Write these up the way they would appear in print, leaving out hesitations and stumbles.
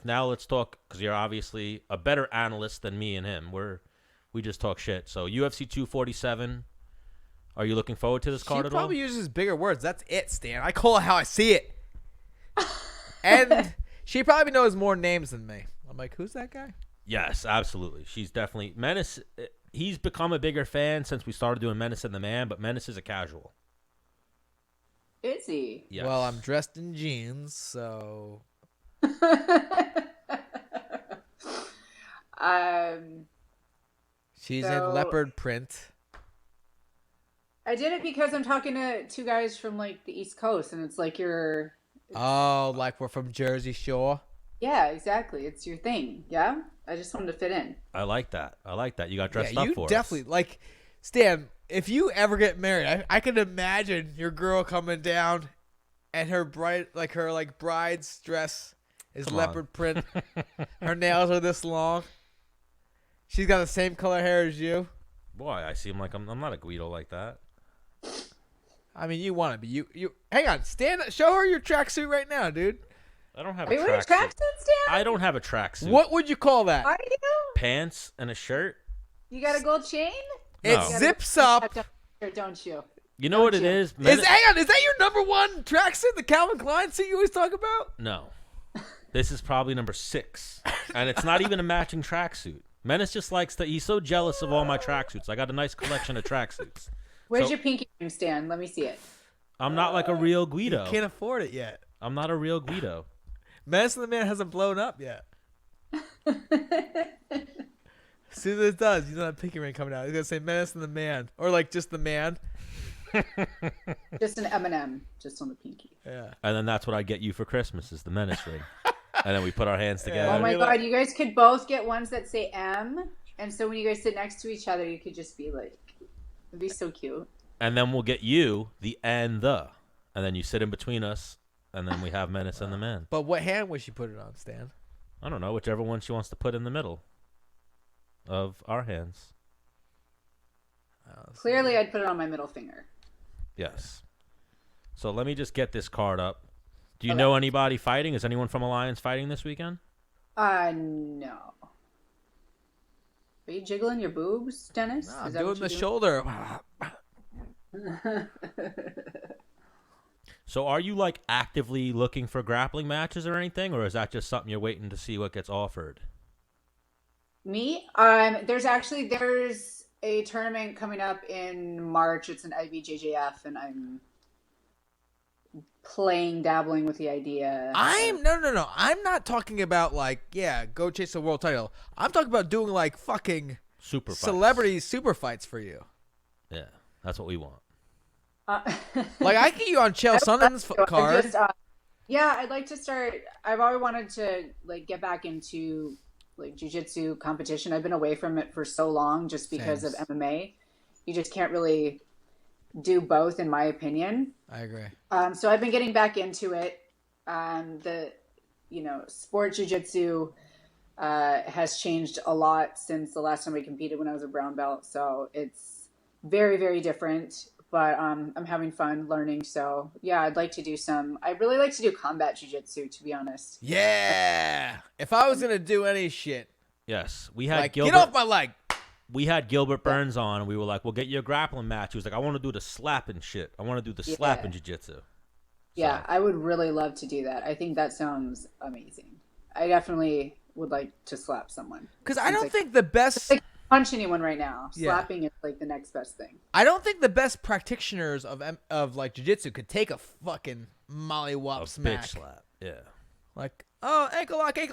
now let's talk, because you're obviously a better analyst than me and him. We just talk shit. So UFC 247. Are you looking forward to this card at all? She probably uses bigger words. That's it, Stan. I call it how I see it. And she probably knows more names than me. I'm like, who's that guy? Yes, absolutely. She's definitely Menace. He's become a bigger fan since we started doing Menace and the Man, but Menace is a casual. Is he? Yes. Well, I'm dressed in jeans, so. She's in leopard print. I did it because I'm talking to two guys from like the East Coast, and it's like you're. Oh, like we're from Jersey Shore. Yeah, exactly. It's your thing. Yeah, I just wanted to fit in. I like that. You got dressed up for you definitely like, Stan. If you ever get married, I can imagine your girl coming down, and her bride's dress is leopard print. Her nails are this long. She's got the same color hair as you. Boy, I seem like I'm not a Guido like that. I mean, you want to be. You hang on, stand. Show her your tracksuit right now, dude. I don't have a tracksuit. Stan? I don't have a tracksuit. What would you call that? Are you? Pants and a shirt. You got a gold chain? It zips up. Don't you? You know what it is? Hang on, is that your number one tracksuit? The Calvin Klein suit you always talk about? No. This is probably number 6, and it's not even a matching tracksuit. Menace just likes to. He's so jealous of all my tracksuits. I got a nice collection of tracksuits. Where's your pinky ring, Stan? Let me see it. I'm not like a real Guido. You can't afford it yet. I'm not a real Guido. Menace and the Man hasn't blown up yet. As soon as it does, you know that pinky ring coming out. He's gonna say Menace and the Man, or like just the Man. Just an M&M, just on the pinky. Yeah. And then that's what I get you for Christmas is the Menace ring. And then we put our hands together. Oh my God, you guys could both get ones that say M, and so when you guys sit next to each other, you could just be like, it'd be so cute. And then we'll get you the and the, and then you sit in between us, and then we have Menace and the Man. But what hand would she put it on, Stan? I don't know, whichever one she wants to put in the middle of our hands. Clearly, I'd put it on my middle finger. Yes. So let me just get this card up. Do you know anybody fighting? Is anyone from Alliance fighting this weekend? No. Are you jiggling your boobs, Dennis? No, I'm doing the shoulder. So are you like actively looking for grappling matches or anything, or is that just something you're waiting to see what gets offered? Me? There's a tournament coming up in March. It's an IBJJF, and I'm dabbling with the idea. No. I'm not talking about go chase the world title. I'm talking about doing like fucking super fights. Celebrity super fights for you. Yeah, that's what we want. Like I get you on Chael Sonnen's card. Yeah, I'd like to start. I've always wanted to like get back into like jiu-jitsu competition. I've been away from it for so long just because of MMA. You just can't really do both, in my opinion. I agree. So I've been getting back into it. Sport jiu-jitsu has changed a lot since the last time I competed when I was a brown belt. So it's very, very different, but I'm having fun learning. So yeah, I'd really like to do combat jiu-jitsu, to be honest. Yeah. If I was going to do any shit. Yes. We had Gilbert. Get off my leg. We had Gilbert Burns on, and we were like, we'll get you a grappling match. He was like, I want to do the slapping shit. I want to do the slapping jiu-jitsu. Yeah, I would really love to do that. I think that sounds amazing. I definitely would like to slap someone. Because I don't think the best... I can't punch anyone right now. Slapping is like the next best thing. I don't think the best practitioners of like jiu-jitsu could take a fucking mollywop smack. Bitch slap. Yeah. Like, oh, ankle lock, like,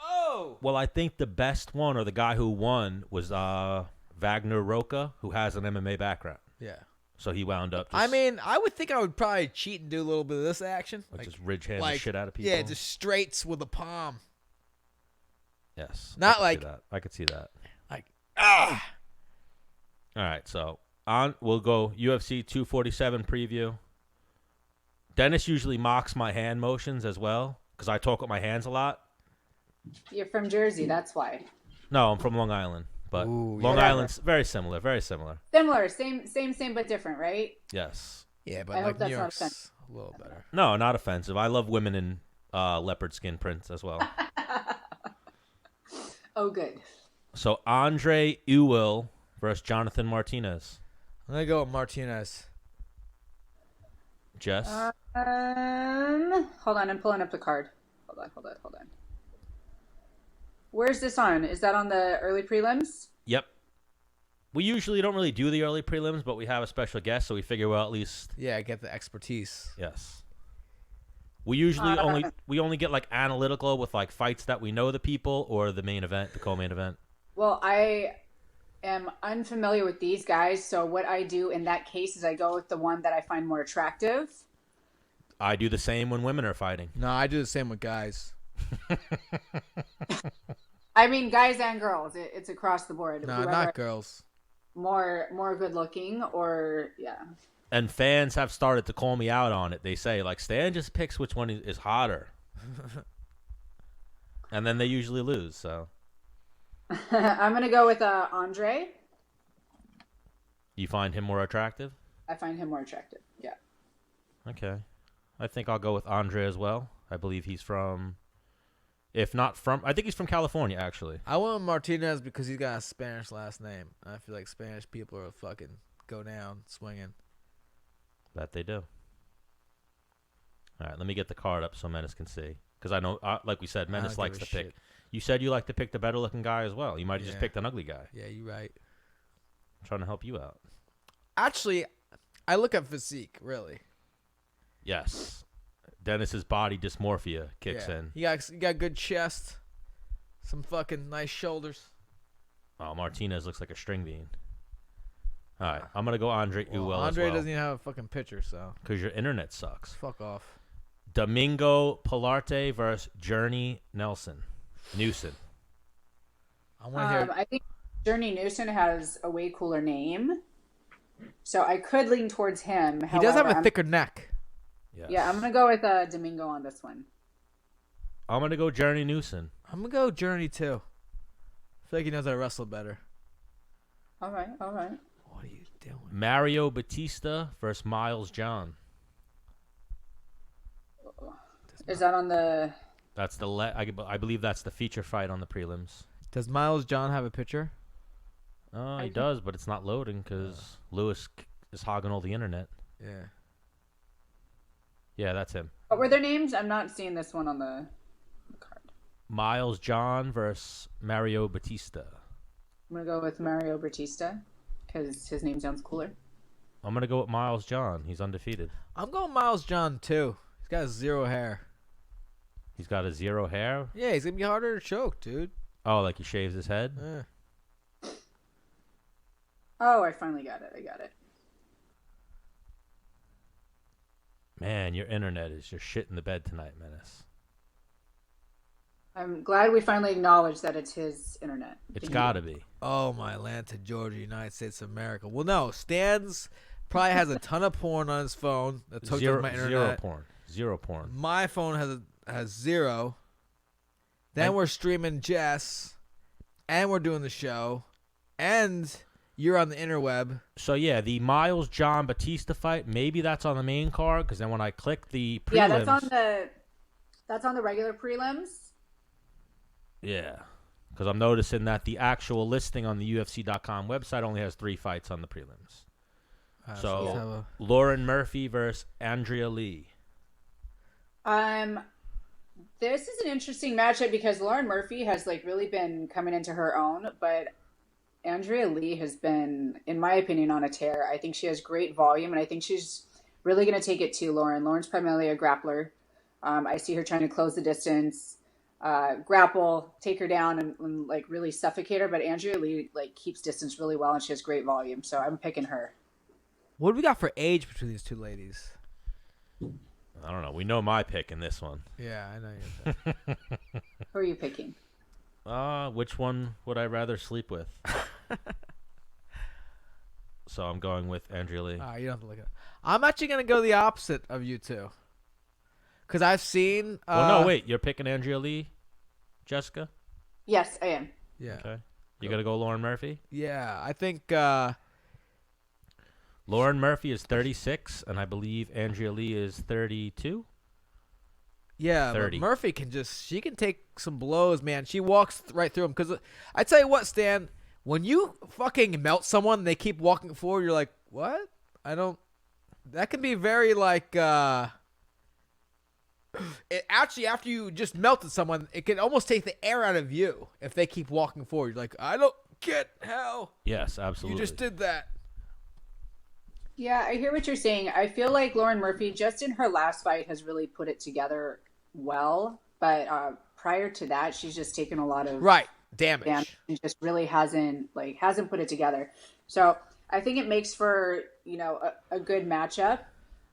oh. Well, I think the best one, or the guy who won, was Wagner Roca, who has an MMA background. Yeah. So he wound up. I mean, I would think I would probably cheat and do a little bit of this action. Like just ridge hand the shit out of people. Yeah, just straights with the palm. Yes. Not I could see that. Like, All right, so we'll go UFC 247 preview. Dennis usually mocks my hand motions as well, because I talk with my hands a lot. You're from Jersey, that's why. No, I'm from Long Island. But Long Island's very similar, very similar. Similar, same, but different, right? Yes. Yeah, but I like hope that's New not York's offensive. a little better. No, not offensive. I love women in leopard skin prints as well. Oh, good. So Andre Ewell versus Jonathan Martinez. I'm gonna go with Martinez. Jess? Hold on. I'm pulling up the card. Hold on. Where's this on? Is that on the early prelims? Yep. We usually don't really do the early prelims, but we have a special guest, so we figure we'll at least... Yeah, get the expertise. Yes. We usually only get like analytical with like fights that we know the people or the main event, the co-main event. Well, I am unfamiliar with these guys, so what I do in that case is I go with the one that I find more attractive. I do the same when women are fighting. No, I do the same with guys. I mean, guys and girls. It's across the board. No, not girls. More good looking, or yeah. And fans have started to call me out on it. They say, like, Stan just picks which one is hotter. And then they usually lose, so. I'm going to go with Andre. You find him more attractive? I find him more attractive, yeah. Okay. I think I'll go with Andre as well. I believe he's from, if not from, I think he's from California, actually. I went with Martinez because he's got a Spanish last name. I feel like Spanish people are fucking go down swinging. That they do. All right, let me get the card up so Menace can see. Because I know, like we said, Menace likes to pick. You said you like to pick the better-looking guy as well. You might have just picked an ugly guy. Yeah, you're right. I'm trying to help you out. Actually, I look at physique, really. Yes. Dennis's body dysmorphia kicks in. You got good chest, some fucking nice shoulders. Oh, Martinez looks like a string bean. All right, I'm going to go Andre Ewell Andre as well. doesn't even have a fucking picture, so. Because your internet sucks. Fuck off. Domingo Pilarte versus Journey Newson. I want to hear. I think Journey Newson has a way cooler name, so I could lean towards him. He does have a thicker neck. Yes. Yeah, I'm going to go with Domingo on this one. I'm going to go Journey Newson. I'm going to go Journey, too. I feel like he knows how to wrestle better. All right. What are you doing? Mario Batista versus Miles John. Is that on the... That's the I believe that's the feature fight on the prelims. Does Miles John have a picture? Oh, he does, but it's not loading because Lewis is hogging all the internet. Yeah. Yeah, that's him. What were their names? I'm not seeing this one on the card. Miles John versus Mario Batista. I'm going to go with Mario Batista because his name sounds cooler. I'm going to go with Miles John. He's undefeated. I'm going Miles John, too. He's got zero hair. He's got a zero hair? Yeah, he's going to be harder to choke, dude. Oh, like he shaves his head? Yeah. Oh, I finally got it. I got it. Man, your internet is just shit in the bed tonight, Menace. I'm glad we finally acknowledged that it's his internet. It's got to be. Oh, my Atlanta, Georgia, United States of America. Well, no, Stan's probably has a ton of porn on his phone. That's hooked up to my internet. Zero porn. My phone has zero. Then we're streaming Jess, and we're doing the show, and you're on the interweb. So, yeah, the Miles John Batista fight, maybe that's on the main card, because then when I click the prelims... Yeah, that's on the regular prelims. Yeah, because I'm noticing that the actual listing on the UFC.com website only has 3 fights on the prelims. So, Lauren Murphy versus Andrea Lee. This is an interesting matchup because Lauren Murphy has really been coming into her own, but Andrea Lee has been, in my opinion, on a tear. I think she has great volume, and I think she's really going to take it to Lauren. Lauren's primarily a grappler. I see her trying to close the distance, grapple, take her down, and really suffocate her. But Andrea Lee keeps distance really well, and she has great volume. So I'm picking her. What do we got for age between these two ladies? I don't know. We know my pick in this one. Yeah, I know your pick. Who are you picking? Which one would I rather sleep with? So I'm going with Andrea Lee. You don't have to look it up. I'm actually going to go the opposite of you two. Because I've seen... well, no, wait. You're picking Andrea Lee, Jessica? Yes, I am. Yeah. Okay. You got to go Lauren Murphy? Yeah, I think... Lauren Murphy is 36, and I believe Andrea Lee is 32. Yeah, 30. but Murphy she can take some blows, man. She walks right through them. Because I tell you what, Stan, when you fucking melt someone and they keep walking forward, you're like, what? That can be very like, actually, after you just melted someone, it can almost take the air out of you if they keep walking forward. You're like, I don't get how. Yes, absolutely. You just did that. Yeah, I hear what you're saying. I feel like Lauren Murphy, just in her last fight, has really put it together well. But prior to that, she's just taken a lot of damage. She just really hasn't put it together. So I think it makes for a good matchup.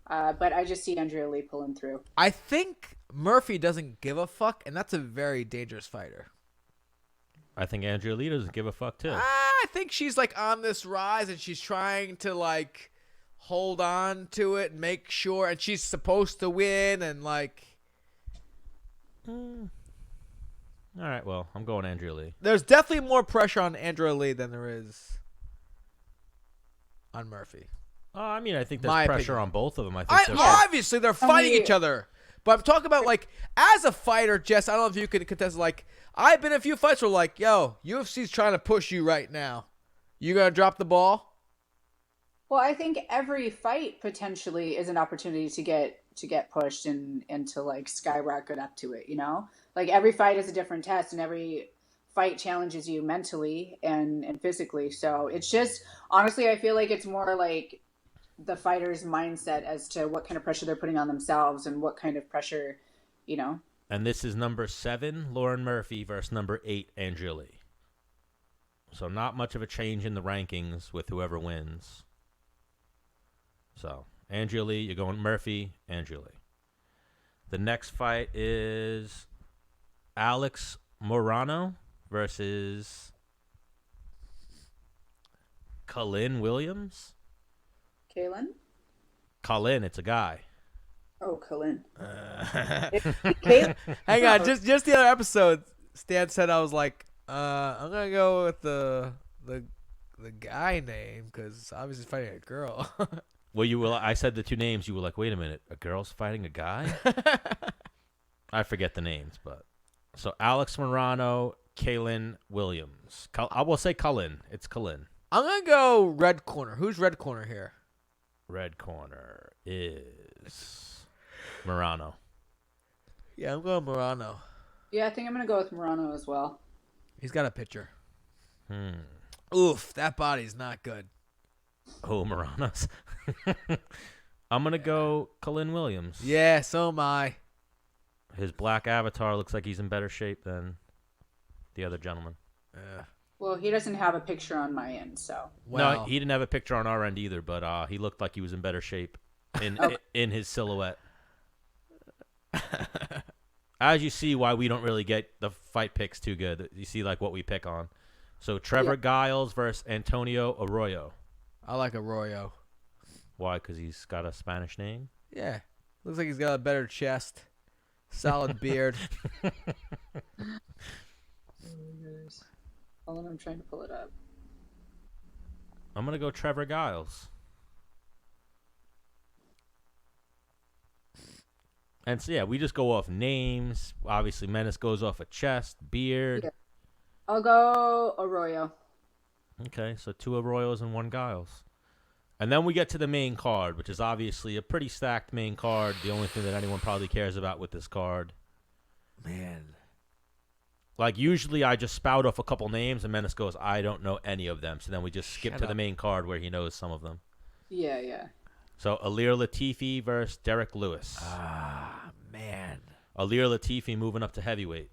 But I just see Andrea Lee pulling through. I think Murphy doesn't give a fuck, and that's a very dangerous fighter. I think Andrea Lee doesn't give a fuck too. I think she's like on this rise, and she's trying to like hold on to it and make sure, and she's supposed to win, and like. All right, well, I'm going Andrea Lee. There's definitely more pressure on Andrea Lee than there is on Murphy. I mean, I think there's pressure on both of them. I think obviously they're fighting each other. But I'm talking about, like, as a fighter, Jess, I don't know if you can contest, like, I've been in a few fights where, like, yo, UFC's trying to push you right now. You going to drop the ball? Well, I think every fight potentially is an opportunity to get pushed and to, like, skyrocket up to it, Like, every fight is a different test, and every fight challenges you mentally and physically. So it's just, honestly, I feel like it's more like the fighter's mindset as to what kind of pressure they're putting on themselves and what kind of pressure, And this is number 7, Lauren Murphy, versus number 8, Andrea Lee. So not much of a change in the rankings with whoever wins. So Andrea Lee, you're going Murphy, Andrea Lee. The next fight is Alex Morano versus Colleen Williams. Colleen, it's a guy. Oh, Colleen. Hang on, just the other episode, Stan said I was like, I'm gonna go with the guy name because obviously he's fighting a girl. Well, I said the two names. You were like, wait a minute, a girl's fighting a guy? I forget the names, but so Alex Morano, Katlyn Williams. I will say Colleen. It's Colleen. I'm gonna go red corner. Who's red corner here? Red corner is Morano. Yeah, I'm going Morano. Yeah, I think I'm going to go with Morano as well. He's got a picture. Oof, that body's not good. Oh, Morano's. I'm going to go Colleen Williams. Yeah, so am I. His black avatar looks like he's in better shape than the other gentleman. Yeah. Well, he doesn't have a picture on my end, so. No, he didn't have a picture on our end either, but he looked like he was in better shape in his silhouette. As you see, why we don't really get the fight picks too good. You see, like, what we pick on. So, Trevor Giles versus Antonio Arroyo. I like Arroyo. Why? Because he's got a Spanish name? Yeah. Looks like he's got a better chest. Solid beard. Hold on, I'm trying to pull it up. I'm going to go Trevor Giles. And so, yeah, we just go off names. Obviously, Menace goes off a chest, beard. Yeah. I'll go Arroyo. Okay, so 2 Arroyos and 1 Giles. And then we get to the main card, which is obviously a pretty stacked main card. The only thing that anyone probably cares about with this card. Man. Like, usually I just spout off a couple names, and Menace goes, I don't know any of them. So then we just skip to the main card where he knows some of them. Yeah. So, Ilir Latifi versus Derek Lewis. Ah, man. Ilir Latifi moving up to heavyweight.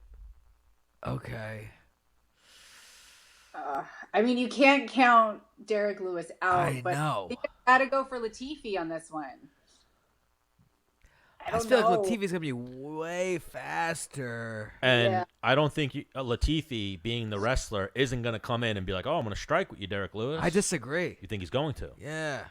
Okay. I mean, you can't count Derek Lewis out. I know. You got to go for Latifi on this one. I just feel like Latifi's going to be way faster. And I don't think Latifi, being the wrestler, isn't going to come in and be like, oh, I'm going to strike with you, Derek Lewis. I disagree. You think he's going to? Yeah.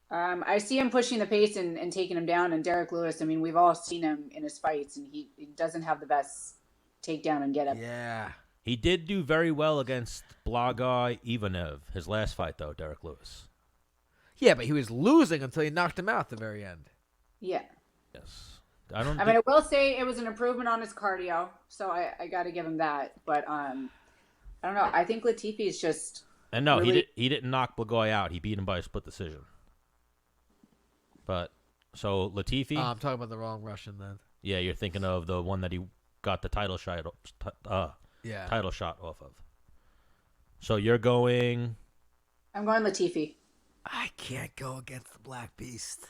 I see him pushing the pace and taking him down. And Derek Lewis, I mean, we've all seen him in his fights, and he doesn't have the best takedown and get up. Yeah. He did do very well against Blagoy Ivanov, his last fight, though, Derek Lewis. Yeah, but he was losing until he knocked him out at the very end. Yeah. Yes. I mean, I will say it was an improvement on his cardio, so I got to give him that. But I don't know. I think Latifi is just. And no, really... he didn't knock Blagoy out. He beat him by a split decision. But so Latifi. I'm talking about the wrong Russian then. Yeah, you're thinking of the one that he got the title shot. Title shot off of. So you're going. I'm going Latifi. I can't go against the Black Beast.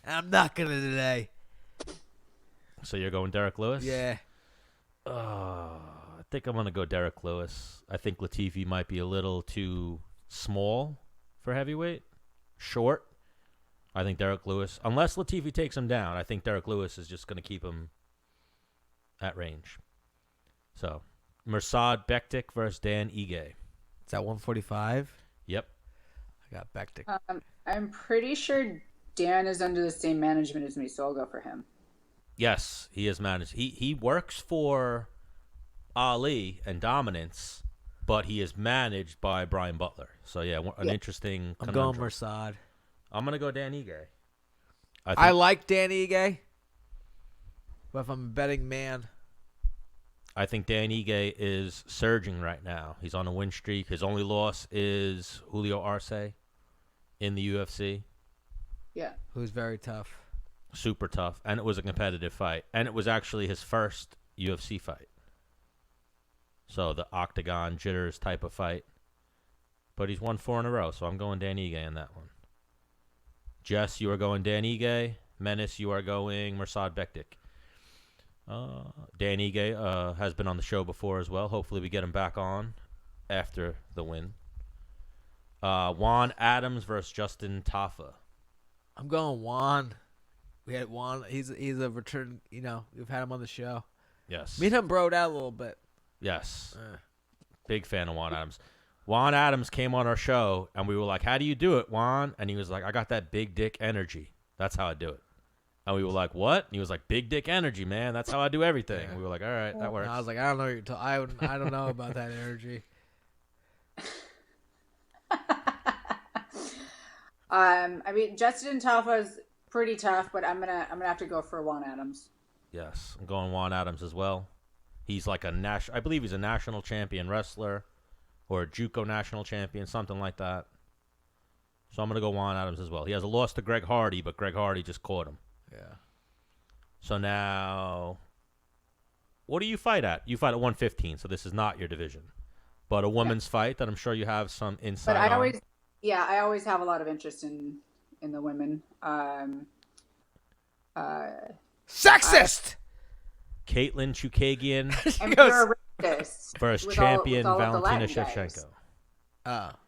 And I'm not going to today. So you're going Derek Lewis? Yeah. I think I'm going to go Derek Lewis. I think Latifi might be a little too small for heavyweight. Short. I think Derek Lewis, unless Latifi takes him down, I think Derek Lewis is just going to keep him at range. So, Mirsad Bektic versus Dan Ige. Is that 145? Yep. I got Bektic. I'm pretty sure Dan is under the same management as me, so I'll go for him. Yes, he is managed. He works for Ali and Dominance, but he is managed by Brian Butler. So, yeah, an interesting I'm conundrum. going Mirsad. I'm going to go Dan Ige. I like Dan Ige, but if I'm a betting man. I think Dan Ige is surging right now. He's on a win streak. His only loss is Julio Arce in the UFC. Yeah. Who's very tough. Super tough. And it was a competitive fight. And it was actually his first UFC fight. So the octagon jitters type of fight. But he's won 4 in a row, so I'm going Dan Ige in that one. Jess, you are going Dan Ige. Menace, you are going Mirsad Bektic. Dan Ige has been on the show before as well. Hopefully we get him back on after the win. Juan Adams versus Justin Toughe. I'm going Juan. We had Juan. He's a return. We've had him on the show. Yes. Me and him broed out a little bit. Yes. Big fan of Juan Adams. Juan Adams came on our show, and we were like, how do you do it, Juan? And he was like, I got that big dick energy. That's how I do it. And we were like, what? And he was like, big dick energy, man. That's how I do everything. Yeah. And we were like, all right, that works. And I was like, I don't know what you're talking. I don't know about that energy. I mean, Justin Toughe is pretty tough, but I'm gonna have to go for Juan Adams. Yes, I'm going Juan Adams as well. He's like I believe he's a national champion wrestler, or a JUCO national champion, something like that. So I'm gonna go Juan Adams as well. He has a loss to Greg Hardy, but Greg Hardy just caught him. Yeah. So now, what do you fight at? You fight at 115, so this is not your division, but a woman's fight that I'm sure you have some insight on. I always have a lot of interest in the women. Sexist! Katlyn Chookagian versus champion Valentina Shevchenko.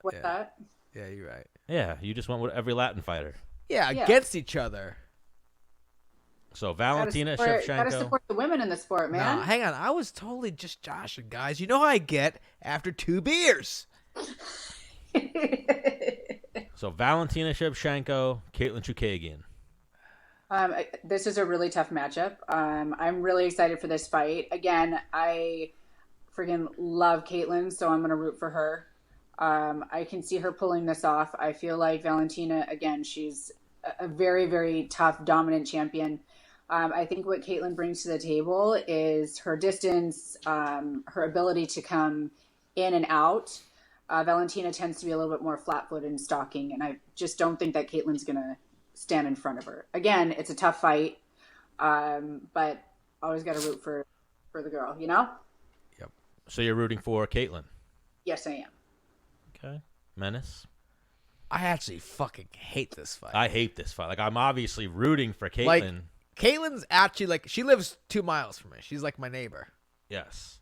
What's that? Yeah, you're right. Yeah, you just went with every Latin fighter. Yeah, against each other. So Valentina Shevchenko. Gotta support the women in the sport, man. No, hang on. I was totally just joshing, guys. You know how I get after 2 beers. So Valentina Shevchenko, Katlyn Chookagian. This is a really tough matchup. I'm really excited for this fight. Again, I freaking love Katlyn, so I'm going to root for her. I can see her pulling this off. I feel like Valentina, again, she's a very, very tough, dominant champion. I think what Katlyn brings to the table is her distance, her ability to come in and out. Valentina tends to be a little bit more flat-footed and stalking, and I just don't think that Katlyn's going to stand in front of her. Again, it's a tough fight, but always got to root for the girl, you know? Yep. So you're rooting for Katlyn? Yes, I am. Okay. Menace? I actually fucking hate this fight. I hate this fight. Like, I'm obviously rooting for Katlyn. Like, Katlyn's actually, like, she lives 2 miles from me. She's like my neighbor. Yes.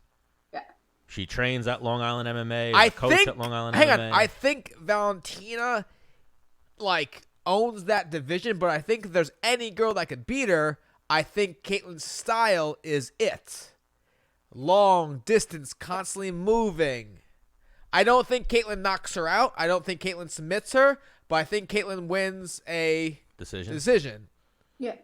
Yeah. She trains at Long Island MMA. I coach think, at Long Island hang MMA. on. I think Valentina, like, owns that division, but I think if there's any girl that could beat her, I think Katlyn's style is it. Long distance, constantly moving. I don't think Katlyn knocks her out. I don't think Katlyn submits her, but I think Katlyn wins a decision. Yeah.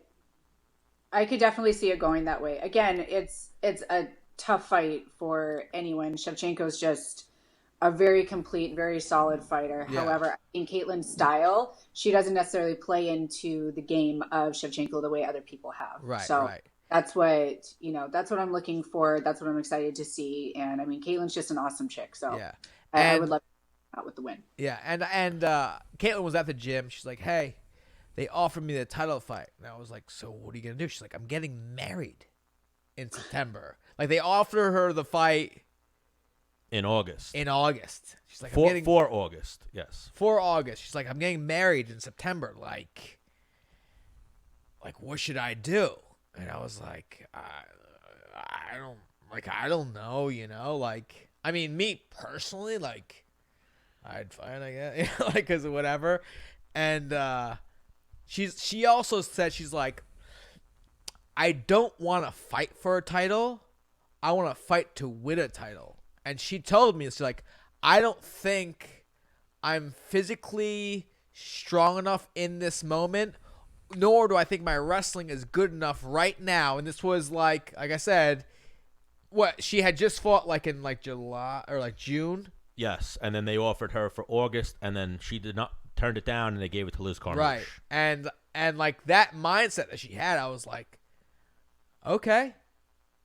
I could definitely see it going that way. Again, it's a tough fight for anyone. Shevchenko's just a very complete, very solid fighter. Yeah. However, in Katlyn's style, she doesn't necessarily play into the game of Shevchenko the way other people have. Right, so right. that's what, that's what I'm looking for. That's what I'm excited to see. And I mean, Katlyn's just an awesome chick. So Yeah. I would love to out with the win. Yeah, and Katlyn was at the gym. She's like, hey, they offered me the title fight. And I was like, so what are you going to do? She's like, I'm getting married in September. Like, they offered her the fight in August. She's like, for August, yes. For August. She's like, I'm getting married in September. Like what should I do? And I was like, I don't know, like, I mean, me personally, like, I'd fight, I guess, like, cause of whatever. And she also said, she's like, I don't want to fight for a title. I want to fight to win a title. And she told me, it's like, I don't think I'm physically strong enough in this moment, nor do I think my wrestling is good enough right now. And this was like I said, what she had just fought like in like July or like June. Yes, and then they offered her for August, and then she turned it down, and they gave it to Liz Carmouche. Right, and like that mindset that she had, I was like, okay.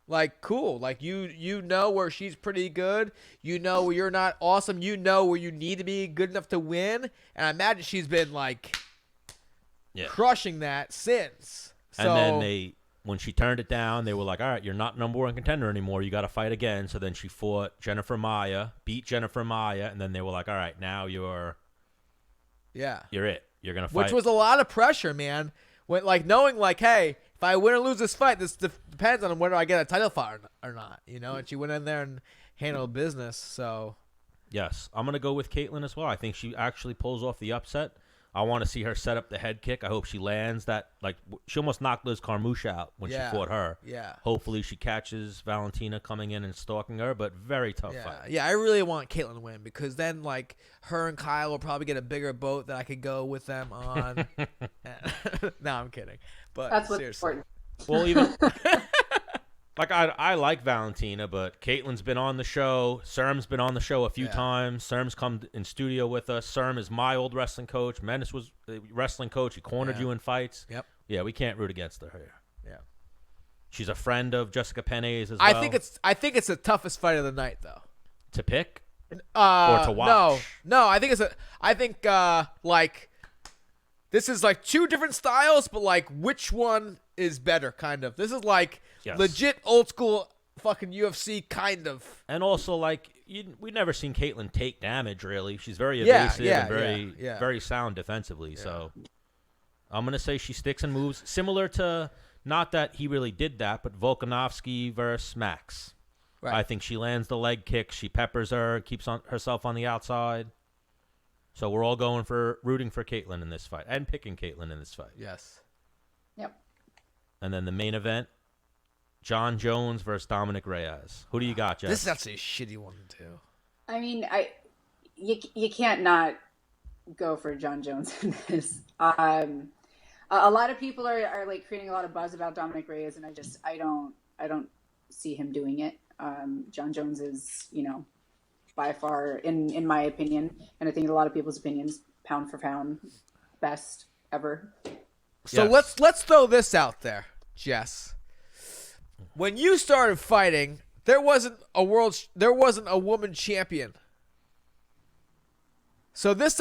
Like, cool. Like, you know where she's pretty good. You know where you're not awesome. You know where you need to be good enough to win. And I imagine she's been, like, crushing that since. So, and then when she turned it down, they were like, all right, you're not number one contender anymore. You got to fight again. So then she fought Jennifer Maia, beat Jennifer Maia, and then they were like, all right, now you're it. You're going to fight. Which was a lot of pressure, man. When, like, knowing, like, hey, if I win or lose this fight, this depends on whether I get a title fight or not, And she went in there and handled business, so. Yes, I'm going to go with Katlyn as well. I think she actually pulls off the upset. I want to see her set up the head kick. I hope she lands that. Like, she almost knocked Liz Carmouche out when she fought her. Yeah. Hopefully she catches Valentina coming in and stalking her, but very tough fight. Yeah, I really want Katlyn to win because then, like, her and Kyle will probably get a bigger boat that I could go with them on. No, I'm kidding. But that's what's seriously. important. Well, even like I like Valentina, but Katlyn's been on the show. Serm's been on the show a few times. Serm's come in studio with us. Serm is my old wrestling coach. Menace was the wrestling coach. He cornered you in fights. Yep. Yeah, we can't root against her here. Yeah. She's a friend of Jessica Penne's as well. I think it's the toughest fight of the night, though. To pick or to watch. No. I think like this is like two different styles, but like which one is better? Kind of. This is like legit old school fucking UFC kind of. And also like we've never seen Katlyn take damage really. She's very evasive and very sound defensively. Yeah. So I'm gonna say she sticks and moves, similar to not that he really did that, but Volkanovski versus Max. Right. I think she lands the leg kick. She peppers her, keeps herself on the outside. So we're all rooting for Katlyn in this fight and picking Katlyn in this fight. Yes. Yep. And then the main event, Jon Jones versus Dominick Reyes. Who do you got, Jess? This is actually a shitty one too. I mean, you can't not go for Jon Jones in this. A lot of people are like creating a lot of buzz about Dominick Reyes, and I don't see him doing it. Jon Jones is, by far, in my opinion, and I think in a lot of people's opinions, pound for pound, best ever. So let's throw this out there, Jess. When you started fighting, there wasn't a woman champion. So this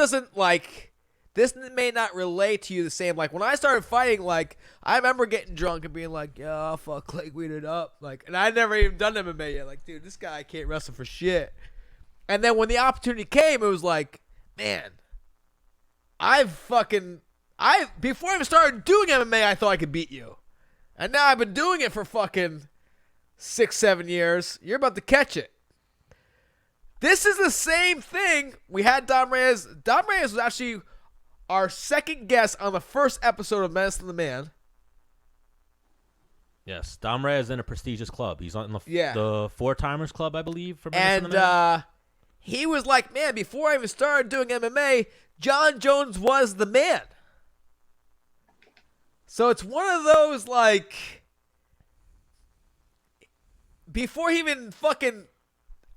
may not relate to you the same. Like when I started fighting, like I remember getting drunk and being like, "Yeah, fuck, like weed it up," like, and I never even done MMA yet. Like, dude, this guy can't wrestle for shit. And then when the opportunity came, it was like, man, before I even started doing MMA, I thought I could beat you, and now I've been doing it for fucking 6-7 years. You're about to catch it. This is the same thing. We had Dom Reyes. Dom Reyes was actually our second guest on the first episode of Menace to the Man. Yes, Dom Reyes is in a prestigious club. He's on the Four Timers Club, I believe, for Menace to the Man. He was like, man, before I even started doing MMA, Jon Jones was the man. So it's one of those, like, before he even fucking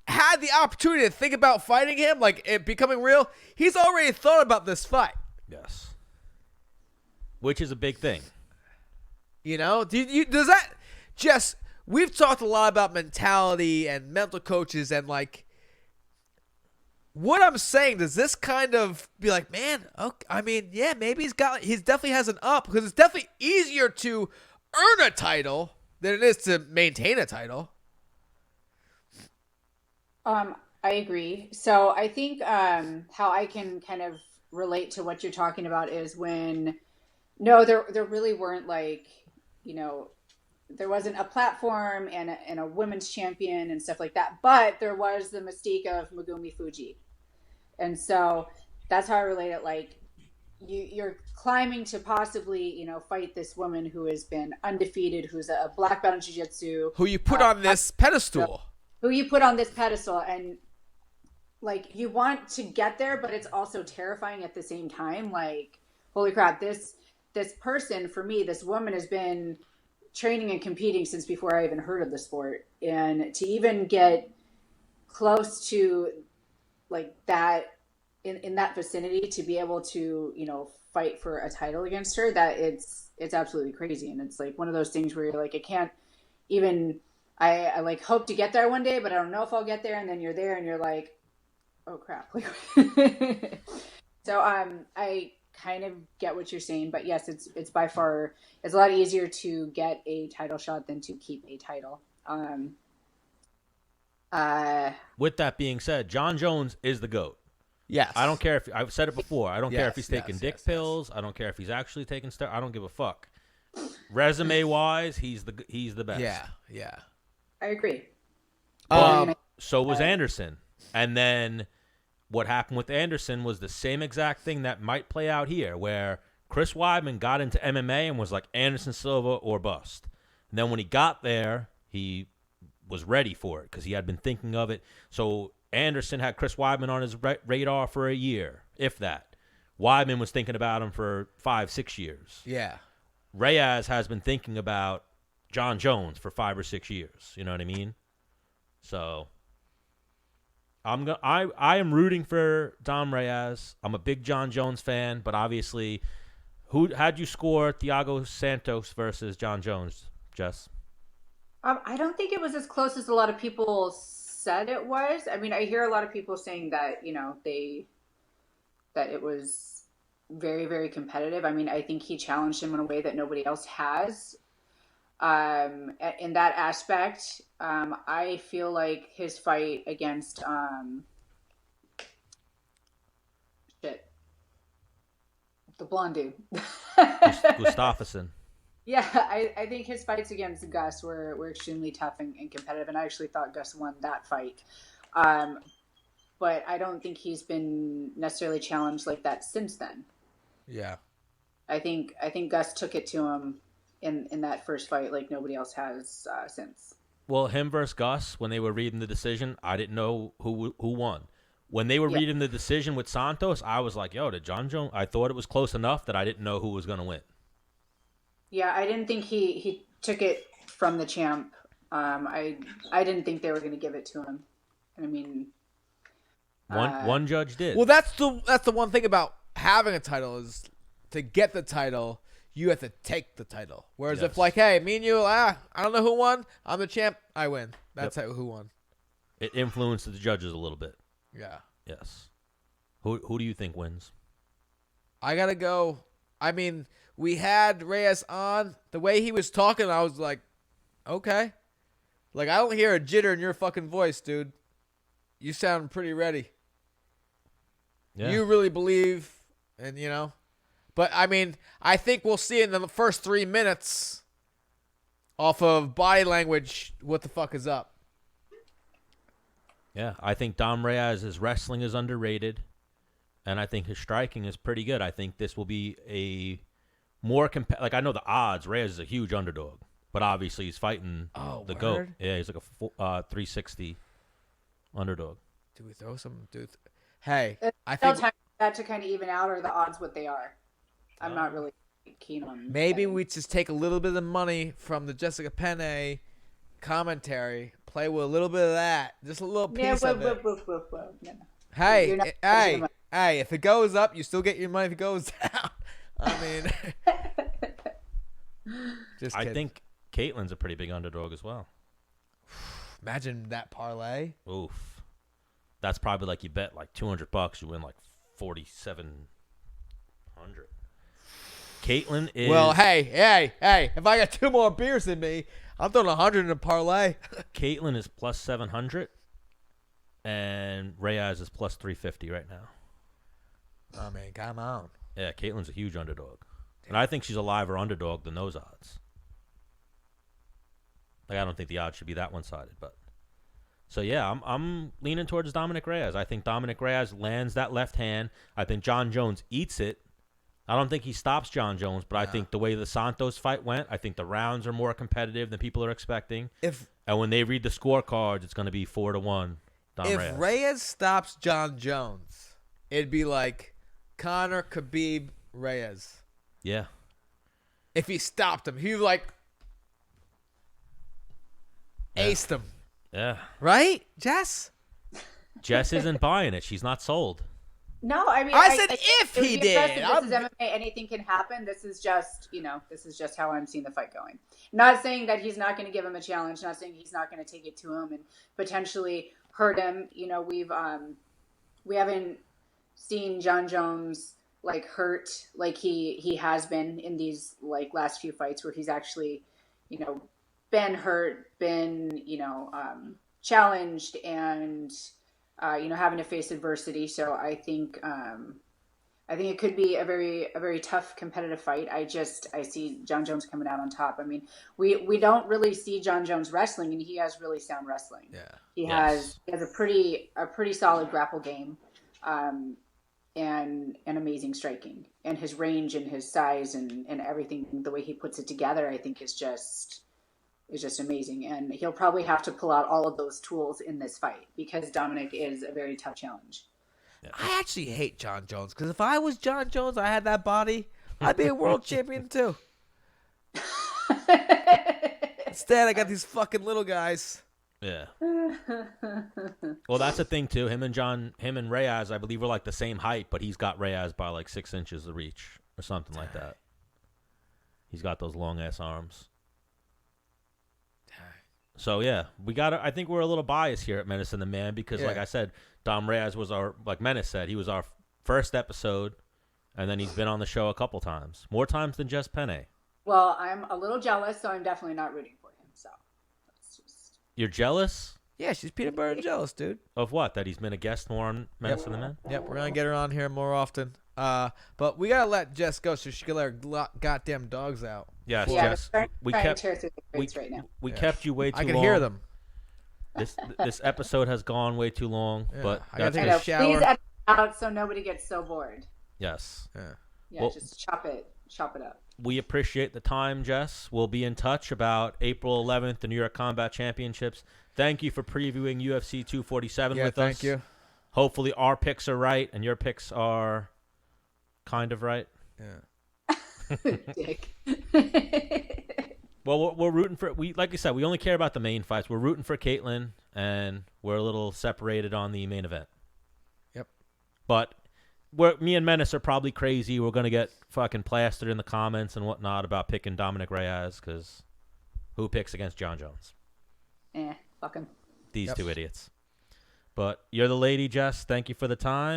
had the opportunity to think about fighting him, like it becoming real, he's already thought about this fight. Yes. Which is a big thing. You know, does that just? We've talked a lot about mentality and mental coaches, and like, what I'm saying, does this kind of be like, man? Okay, I mean, yeah, maybe he definitely has an up, because it's definitely easier to earn a title than it is to maintain a title. I agree. So I think how I can kind of relate to what you're talking about is when there really weren't, like, you know, there wasn't a platform and a women's champion and stuff like that, but there was the mystique of Megumi Fuji. And so that's how I relate it. Like, you're climbing to possibly, you know, fight this woman who has been undefeated, who's a black belt in jiu-jitsu. Who you put on this pedestal. And like, you want to get there, but it's also terrifying at the same time. Like, holy crap, this person, for me, this woman has been training and competing since before I even heard of the sport. And to even get close to like that, in that vicinity, to be able to, you know, fight for a title against her, that it's absolutely crazy. And it's like one of those things where you're like, I can't even, I like hope to get there one day, but I don't know if I'll get there. And then you're there and you're like, oh crap. So I kind of get what you're saying, but yes, it's by far, it's a lot easier to get a title shot than to keep a title. With that being said, Jon Jones is the GOAT. Yes. I don't care if I've said it before. I don't care if he's taking dick pills. I don't care if he's actually taking steroids. I don't give a fuck. Resume wise, he's the best. Yeah. I agree. So was Anderson. And then what happened with Anderson was the same exact thing that might play out here, where Chris Weidman got into MMA and was like Anderson Silva or bust. And then when he got there, he was ready for it because he had been thinking of it. So Anderson had Chris Weidman on his radar for a year, if that. Weidman was thinking about him for 5-6 years. Yeah. Reyes has been thinking about Jon Jones for 5 or 6 years. You know what I mean? So I am rooting for Dom Reyes. I'm a big Jon Jones fan, but obviously, how'd you score Thiago Santos versus Jon Jones, Jess? I don't think it was as close as a lot of people said it was. I mean, I hear a lot of people saying that, you know, that it was very, very competitive. I mean, I think he challenged him in a way that nobody else has. In that aspect, I feel like his fight against the blonde dude, Gustafsson. Yeah, I think his fights against Gus were extremely tough and competitive, and I actually thought Gus won that fight. But I don't think he's been necessarily challenged like that since then. Yeah. I think Gus took it to him in that first fight like nobody else has since. Well, him versus Gus, when they were reading the decision, I didn't know who won. When they were reading the decision with Santos, I was like, yo, did Jon Jones? I thought it was close enough that I didn't know who was going to win. Yeah, I didn't think he took it from the champ. I didn't think they were going to give it to him. I mean, one judge did. Well, that's the one thing about having a title is to get the title, you have to take the title. Whereas if like, hey, me and you, I don't know who won. I'm the champ. I win. That's who won. It influenced the judges a little bit. Yeah. Yes. Who do you think wins? I gotta go. I mean, we had Reyes on. The way he was talking, I was like, okay. Like, I don't hear a jitter in your fucking voice, dude. You sound pretty ready. Yeah. You really believe, and you know. But, I mean, I think we'll see in the first 3 minutes off of body language what the fuck is up. Yeah, I think Dom Reyes' wrestling is underrated, and I think his striking is pretty good. I think this will be a more like, I know the odds. Reyes is a huge underdog, but obviously he's fighting the GOAT. Yeah, he's like a 360 underdog. Do we throw some? Hey, I think that to kind of even out, or the odds what they are. I'm not really keen on. Maybe we just take a little bit of money from the Jessica Penne commentary. Play with a little bit of that. Just a little piece of it. No. Hey, if it goes up, you still get your money. If it goes down, I mean. Just kidding. I think Katlyn's a pretty big underdog as well. Imagine that parlay. Oof. That's probably like you bet like $200, you win like 4,700. Katlyn is. Well, hey. If I got 2 more beers than me, I'm throwing 100 in a parlay. Katlyn is plus 700, and Reyes is plus 350 right now. Oh man, come on. Yeah, Katlyn's a huge underdog, and I think she's a liver underdog than those odds. Like I don't think the odds should be that one-sided, but. So, yeah, I'm leaning towards Dominick Reyes. I think Dominick Reyes lands that left hand. I think Jon Jones eats it. I don't think he stops Jon Jones, but I think the way the Santos fight went, I think the rounds are more competitive than people are expecting. And when they read the scorecards, it's going to be 4-1. If Reyes stops Jon Jones, it'd be like Conor, Khabib, Reyes. Yeah. If he stopped him, he'd like aced him. Yeah. Right, Jess? Jess isn't buying it. She's not sold. No, I mean, I said if he did. This is MMA. Anything can happen. This is just, how I'm seeing the fight going. Not saying that he's not going to give him a challenge. Not saying he's not going to take it to him and potentially hurt him. We haven't seen Jon Jones like hurt like he has been in these like last few fights where he's actually, been hurt, been challenged, and having to face adversity. So I think it could be a very tough competitive fight. I see Jon Jones coming out on top. I mean, we don't really see Jon Jones wrestling, and he has really sound wrestling. Yeah, he has a pretty solid grapple game, and amazing striking, and his range and his size and everything, the way he puts it together, I think is just amazing. And he'll probably have to pull out all of those tools in this fight because Dominick is a very tough challenge. Yeah. I actually hate Jon Jones because if I was Jon Jones, I had that body, I'd be a world champion too. Instead, I got these fucking little guys. Yeah. Well, that's the thing too. Him and Reyes, I believe, are like the same height, but he's got Reyes by like 6 inches of reach or something like that. He's got those long ass arms. So, yeah, I think we're a little biased here at Menace and the Man because, like I said, Dom Reyes was like Menace said, he was our first episode, and then he's been on the show a couple times. More times than Jessica Penne. Well, I'm a little jealous, so I'm definitely not rooting for him. So, that's just... You're jealous? Yeah, she's peanut butter and jealous, dude. Of what? That he's been a guest more on Menace and the Man? Yep, we're going to get her on here more often. But we got to let Jess go so she can let her goddamn dogs out. Yes, yeah, Jess. We kept right now. We kept you way too long. I can hear them. This episode has gone way too long, but I got to take a shower. Please edit out so nobody gets so bored. Yes. Yeah, well, just chop it up. We appreciate the time, Jess. We'll be in touch about April 11th, the New York Combat Championships. Thank you for previewing UFC 247 with us. Thank you. Hopefully our picks are right and your picks are kind of right. Yeah. Dick. Well, we're rooting for like you said, we only care about the main fights. We're rooting for Katlyn, and we're a little separated on the main event. Yep. But me and Menace are probably crazy. We're gonna get fucking plastered in the comments and whatnot about picking Dominick Reyes because who picks against Jon Jones? Fuck him. These two idiots. But you're the lady, Jess. Thank you for the time.